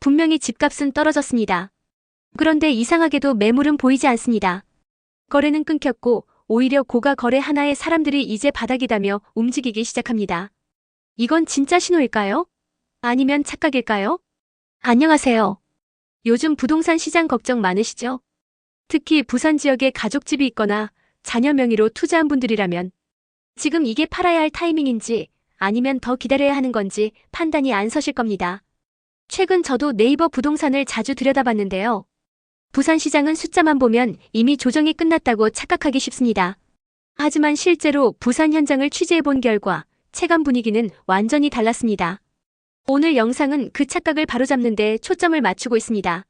분명히 집값은 떨어졌습니다. 그런데 이상하게도 매물은 보이지 않습니다. 거래는 끊겼고 오히려 고가 거래 하나에 사람들이 이제 바닥이다며 움직이기 시작합니다. 이건 진짜 신호일까요? 아니면 착각일까요? 안녕하세요. 요즘 부동산 시장 걱정 많으시죠? 특히 부산 지역에 가족집이 있거나 자녀 명의로 투자한 분들이라면 지금 이게 팔아야 할 타이밍인지 아니면 더 기다려야 하는 건지 판단이 안 서실 겁니다. 최근 저도 네이버 부동산을 자주 들여다봤는데요. 부산 시장은 숫자만 보면 이미 조정이 끝났다고 착각하기 쉽습니다. 하지만 실제로 부산 현장을 취재해본 결과 체감 분위기는 완전히 달랐습니다. 오늘 영상은 그 착각을 바로잡는 데 초점을 맞추고 있습니다.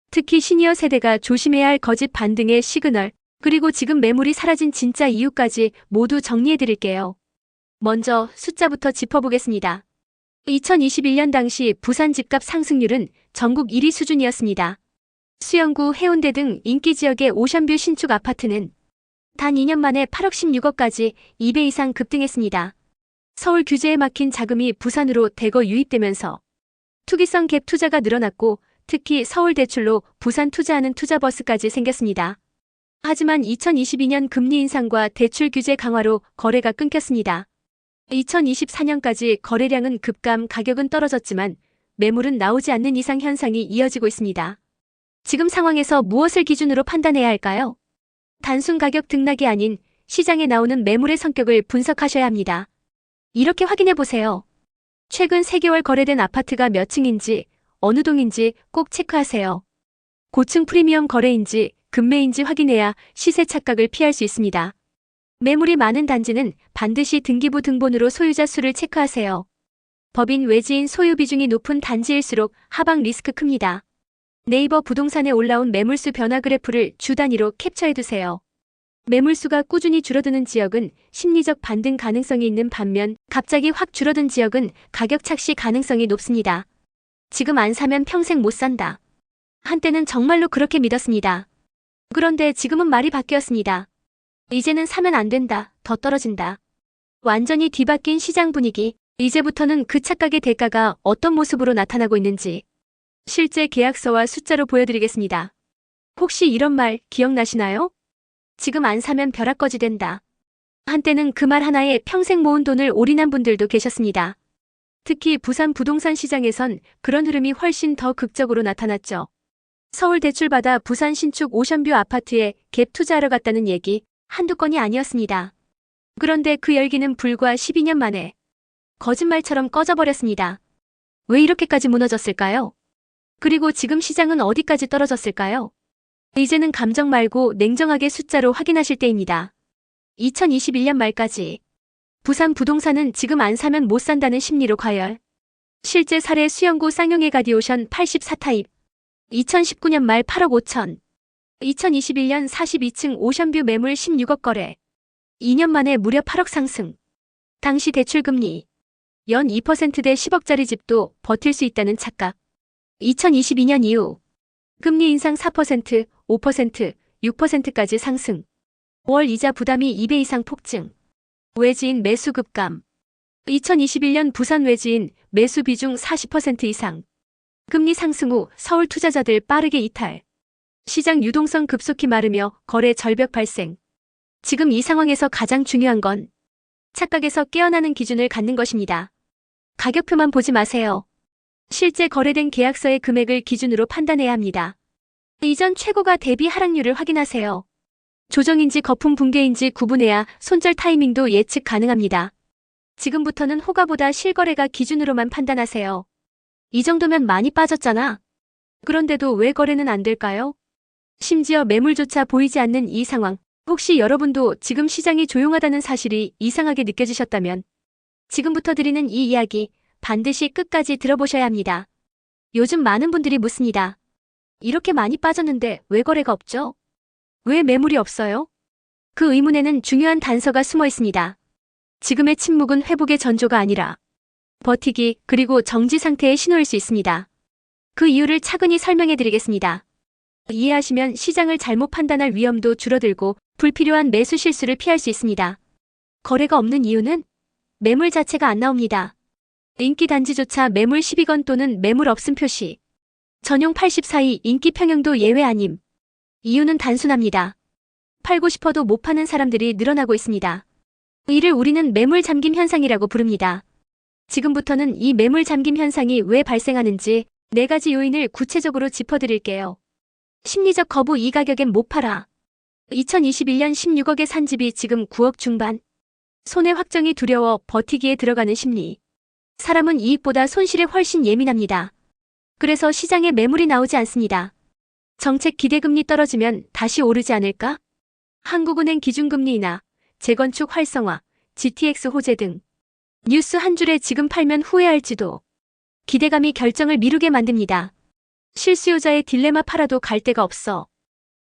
특히 시니어 세대가 조심해야 할 거짓 반등의 시그널, 그리고 지금 매물이 사라진 진짜 이유까지 모두 정리해드릴게요. 먼저 숫자부터 짚어보겠습니다. 2021년 당시 부산 집값 상승률은 전국 1위 수준이었습니다. 수영구, 해운대 등 인기 지역의 오션뷰 신축 아파트는 단 2년 만에 8억 16억까지 2배 이상 급등했습니다. 서울 규제에 막힌 자금이 부산으로 대거 유입되면서 투기성 갭 투자가 늘어났고 특히 서울 대출로 부산 투자하는 투자버스까지 생겼습니다. 하지만 2022년 금리 인상과 대출 규제 강화로 거래가 끊겼습니다. 2024년까지 거래량은 급감, 가격은 떨어졌지만 매물은 나오지 않는 이상 현상이 이어지고 있습니다. 지금 상황에서 무엇을 기준으로 판단해야 할까요? 단순 가격 등락이 아닌 시장에 나오는 매물의 성격을 분석하셔야 합니다. 이렇게 확인해보세요. 최근 3개월 거래된 아파트가 몇 층인지, 어느 동인지 꼭 체크하세요. 고층 프리미엄 거래인지, 급매인지 확인해야 시세 착각을 피할 수 있습니다. 매물이 많은 단지는 반드시 등기부 등본으로 소유자 수를 체크하세요. 법인 외지인 소유 비중이 높은 단지일수록 하방 리스크 큽니다. 네이버 부동산에 올라온 매물수 변화 그래프를 주 단위로 캡처해두세요. 매물수가 꾸준히 줄어드는 지역은 심리적 반등 가능성이 있는 반면 갑자기 확 줄어든 지역은 가격 착시 가능성이 높습니다. 지금 안 사면 평생 못 산다. 한때는 정말로 그렇게 믿었습니다. 그런데 지금은 말이 바뀌었습니다. 이제는 사면 안 된다, 더 떨어진다. 완전히 뒤바뀐 시장 분위기, 이제부터는 그 착각의 대가가 어떤 모습으로 나타나고 있는지 실제 계약서와 숫자로 보여드리겠습니다. 혹시 이런 말 기억나시나요? 지금 안 사면 벼락거지 된다. 한때는 그 말 하나에 평생 모은 돈을 올인한 분들도 계셨습니다. 특히 부산 부동산 시장에선 그런 흐름이 훨씬 더 극적으로 나타났죠. 서울 대출받아 부산 신축 오션뷰 아파트에 갭 투자하러 갔다는 얘기 한두 건이 아니었습니다. 그런데 그 열기는 불과 12년 만에 거짓말처럼 꺼져버렸습니다. 왜 이렇게까지 무너졌을까요? 그리고 지금 시장은 어디까지 떨어졌을까요? 이제는 감정 말고 냉정하게 숫자로 확인하실 때입니다. 2021년 말까지 부산 부동산은 지금 안 사면 못 산다는 심리로 과열. 실제 사례 수영구 쌍용의 가디오션 84타입 2019년 말 8억 5천 2021년 42층 오션뷰 매물 16억 거래 2년 만에 무려 8억 상승. 당시 대출금리 연 2%대 10억짜리 집도 버틸 수 있다는 착각. 2022년 이후 금리 인상 4%, 5%, 6%까지 상승. 월 이자 부담이 2배 이상 폭증. 외지인 매수 급감. 2021년 부산 외지인 매수 비중 40% 이상. 금리 상승 후 서울 투자자들 빠르게 이탈. 시장 유동성 급속히 마르며 거래 절벽 발생. 지금 이 상황에서 가장 중요한 건 착각에서 깨어나는 기준을 갖는 것입니다. 가격표만 보지 마세요. 실제 거래된 계약서의 금액을 기준으로 판단해야 합니다. 이전 최고가 대비 하락률을 확인하세요. 조정인지 거품 붕괴인지 구분해야 손절 타이밍도 예측 가능합니다. 지금부터는 호가보다 실거래가 기준으로만 판단하세요. 이 정도면 많이 빠졌잖아. 그런데도 왜 거래는 안 될까요? 심지어 매물조차 보이지 않는 이 상황. 혹시 여러분도 지금 시장이 조용하다는 사실이 이상하게 느껴지셨다면 지금부터 드리는 이 이야기 반드시 끝까지 들어보셔야 합니다. 요즘 많은 분들이 묻습니다. 이렇게 많이 빠졌는데 왜 거래가 없죠? 왜 매물이 없어요? 그 의문에는 중요한 단서가 숨어 있습니다. 지금의 침묵은 회복의 전조가 아니라 버티기 그리고 정지 상태의 신호일 수 있습니다. 그 이유를 차근히 설명해 드리겠습니다. 이해하시면 시장을 잘못 판단할 위험도 줄어들고 불필요한 매수 실수를 피할 수 있습니다. 거래가 없는 이유는 매물 자체가 안 나옵니다. 인기 단지조차 매물 12건 또는 매물 없음 표시. 전용 84위 인기 평형도 예외 아님. 이유는 단순합니다. 팔고 싶어도 못 파는 사람들이 늘어나고 있습니다. 이를 우리는 매물 잠김 현상이라고 부릅니다. 지금부터는 이 매물 잠김 현상이 왜 발생하는지 4가지 요인을 구체적으로 짚어드릴게요. 심리적 거부. 이 가격엔 못 팔아. 2021년 16억에 산 집이 지금 9억 중반. 손해 확정이 두려워 버티기에 들어가는 심리. 사람은 이익보다 손실에 훨씬 예민합니다. 그래서 시장에 매물이 나오지 않습니다. 정책 기대금리 떨어지면 다시 오르지 않을까? 한국은행 기준금리 인하, 재건축 활성화, GTX 호재 등 뉴스 한 줄에 지금 팔면 후회할지도. 기대감이 결정을 미루게 만듭니다. 실수요자의 딜레마. 팔아도 갈 데가 없어.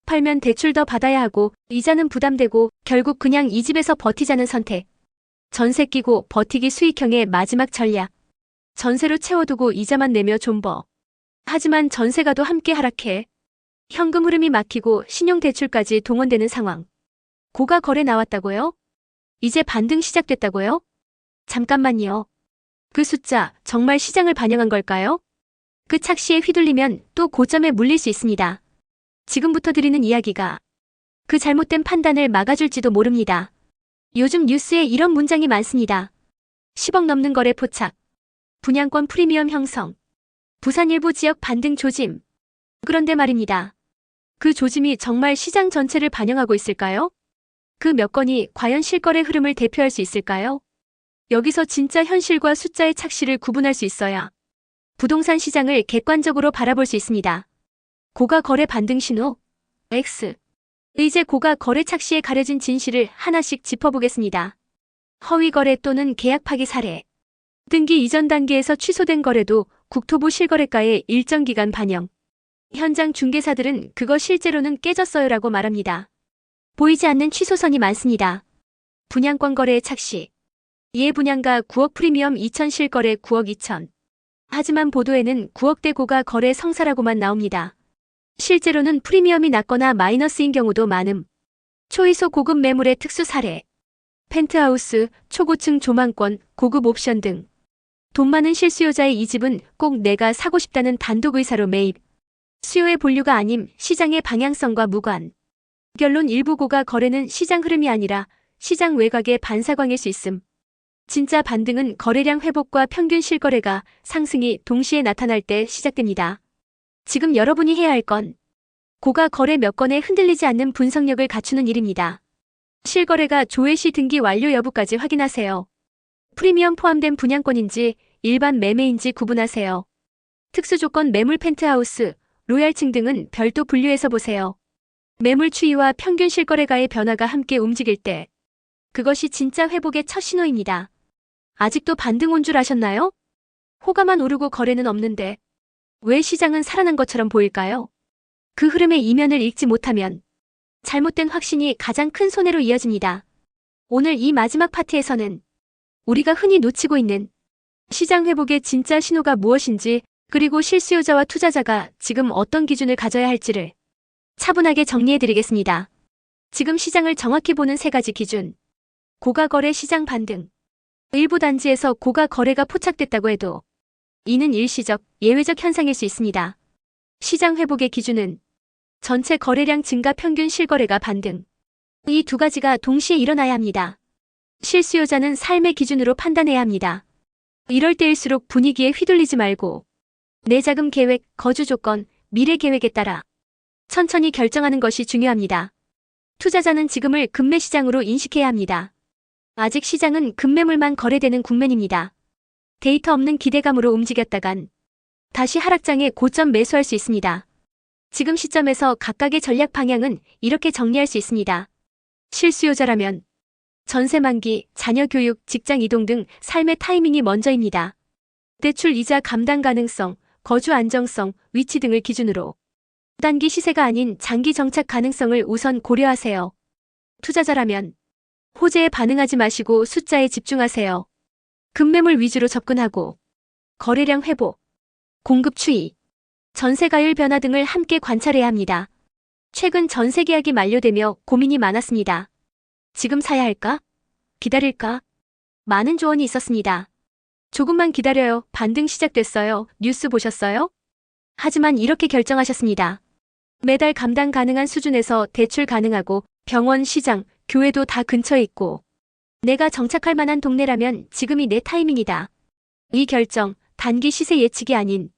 팔면 대출 더 받아야 하고 이자는 부담되고 결국 그냥 이 집에서 버티자는 선택. 전세 끼고 버티기. 수익형의 마지막 전략. 전세로 채워두고 이자만 내며 존버. 하지만 전세가도 함께 하락해. 현금 흐름이 막히고 신용대출까지 동원되는 상황. 고가 거래 나왔다고요? 이제 반등 시작됐다고요? 잠깐만요. 그 숫자 정말 시장을 반영한 걸까요? 그 착시에 휘둘리면 또 고점에 물릴 수 있습니다. 지금부터 드리는 이야기가 그 잘못된 판단을 막아줄지도 모릅니다. 요즘 뉴스에 이런 문장이 많습니다. 10억 넘는 거래 포착. 분양권 프리미엄 형성. 부산 일부 지역 반등 조짐. 그런데 말입니다. 그 조짐이 정말 시장 전체를 반영하고 있을까요? 그 몇 건이 과연 실거래 흐름을 대표할 수 있을까요? 여기서 진짜 현실과 숫자의 착시를 구분할 수 있어야 부동산 시장을 객관적으로 바라볼 수 있습니다. 고가 거래 반등 신호 X. 이제 고가 거래 착시에 가려진 진실을 하나씩 짚어보겠습니다. 허위 거래 또는 계약 파기 사례. 등기 이전 단계에서 취소된 거래도 국토부 실거래가에 일정 기간 반영. 현장 중개사들은 그거 실제로는 깨졌어요라고 말합니다. 보이지 않는 취소선이 많습니다. 분양권 거래의 착시. 이해 분양가 9억 프리미엄 2천 실거래 9억 2천. 하지만 보도에는 9억대 고가 거래 성사라고만 나옵니다. 실제로는 프리미엄이 낮거나 마이너스인 경우도 많음. 초이소 고급 매물의 특수 사례. 펜트하우스, 초고층 조망권, 고급 옵션 등. 돈 많은 실수요자의 이 집은 꼭 내가 사고 싶다는 단독 의사로 매입. 수요의 본류가 아님 시장의 방향성과 무관. 결론. 일부 고가 거래는 시장 흐름이 아니라 시장 외곽의 반사광일 수 있음. 진짜 반등은 거래량 회복과 평균 실거래가 상승이 동시에 나타날 때 시작됩니다. 지금 여러분이 해야 할 건 고가 거래 몇 건에 흔들리지 않는 분석력을 갖추는 일입니다. 실거래가 조회 시 등기 완료 여부까지 확인하세요. 프리미엄 포함된 분양권인지 일반 매매인지 구분하세요. 특수조건 매물 펜트하우스, 로얄층 등은 별도 분류해서 보세요. 매물 추이와 평균 실거래가의 변화가 함께 움직일 때 그것이 진짜 회복의 첫 신호입니다. 아직도 반등 온 줄 아셨나요? 호가만 오르고 거래는 없는데 왜 시장은 살아난 것처럼 보일까요? 그 흐름의 이면을 읽지 못하면 잘못된 확신이 가장 큰 손해로 이어집니다. 오늘 이 마지막 파트에서는 우리가 흔히 놓치고 있는 시장 회복의 진짜 신호가 무엇인지, 그리고 실수요자와 투자자가 지금 어떤 기준을 가져야 할지를 차분하게 정리해드리겠습니다. 지금 시장을 정확히 보는 3가지 기준. 고가 거래 시장 반등. 일부 단지에서 고가 거래가 포착됐다고 해도 이는 일시적, 예외적 현상일 수 있습니다. 시장 회복의 기준은 전체 거래량 증가 평균 실거래가 반등. 이 2가지가 동시에 일어나야 합니다. 실수요자는 삶의 기준으로 판단해야 합니다. 이럴 때일수록 분위기에 휘둘리지 말고 내 자금 계획, 거주 조건, 미래 계획에 따라 천천히 결정하는 것이 중요합니다. 투자자는 지금을 급매 시장으로 인식해야 합니다. 아직 시장은 급매물만 거래되는 국면입니다. 데이터 없는 기대감으로 움직였다간 다시 하락장에 고점 매수할 수 있습니다. 지금 시점에서 각각의 전략 방향은 이렇게 정리할 수 있습니다. 실수요자라면 전세 만기, 자녀 교육, 직장 이동 등 삶의 타이밍이 먼저입니다. 대출 이자 감당 가능성, 거주 안정성, 위치 등을 기준으로 단기 시세가 아닌 장기 정착 가능성을 우선 고려하세요. 투자자라면 호재에 반응하지 마시고 숫자에 집중하세요. 급매물 위주로 접근하고 거래량 회복, 공급 추이, 전세가율 변화 등을 함께 관찰해야 합니다. 최근 전세 계약이 만료되며 고민이 많았습니다. 지금 사야 할까? 기다릴까? 많은 조언이 있었습니다. 조금만 기다려요. 반등 시작됐어요. 뉴스 보셨어요? 하지만 이렇게 결정하셨습니다. 매달 감당 가능한 수준에서 대출 가능하고 병원, 시장, 교회도 다 근처에 있고 내가 정착할 만한 동네라면 지금이 내 타이밍이다. 이 결정, 단기 시세 예측이 아닌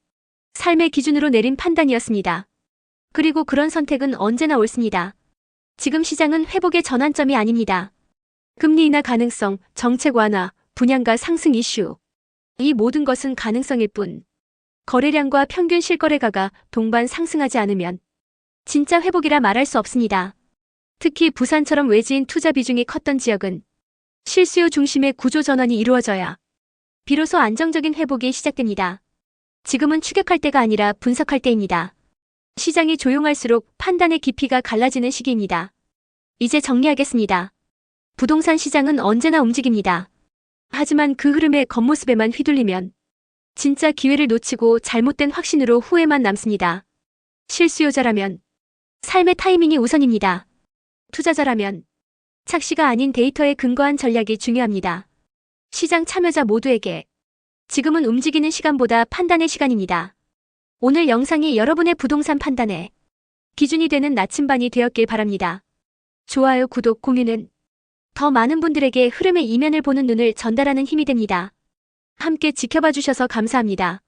삶의 기준으로 내린 판단이었습니다. 그리고 그런 선택은 언제나 옳습니다. 지금 시장은 회복의 전환점이 아닙니다. 금리 인하 가능성, 정책 완화, 분양가 상승 이슈. 이 모든 것은 가능성일 뿐. 거래량과 평균 실거래가가 동반 상승하지 않으면 진짜 회복이라 말할 수 없습니다. 특히 부산처럼 외지인 투자 비중이 컸던 지역은 실수요 중심의 구조 전환이 이루어져야 비로소 안정적인 회복이 시작됩니다. 지금은 추격할 때가 아니라 분석할 때입니다. 시장이 조용할수록 판단의 깊이가 갈라지는 시기입니다. 이제 정리하겠습니다. 부동산 시장은 언제나 움직입니다. 하지만 그 흐름의 겉모습에만 휘둘리면 진짜 기회를 놓치고 잘못된 확신으로 후회만 남습니다. 실수요자라면 삶의 타이밍이 우선입니다. 투자자라면 착시가 아닌 데이터에 근거한 전략이 중요합니다. 시장 참여자 모두에게 지금은 움직이는 시간보다 판단의 시간입니다. 오늘 영상이 여러분의 부동산 판단에 기준이 되는 나침반이 되었길 바랍니다. 좋아요, 구독, 공유는 더 많은 분들에게 흐름의 이면을 보는 눈을 전달하는 힘이 됩니다. 함께 지켜봐 주셔서 감사합니다.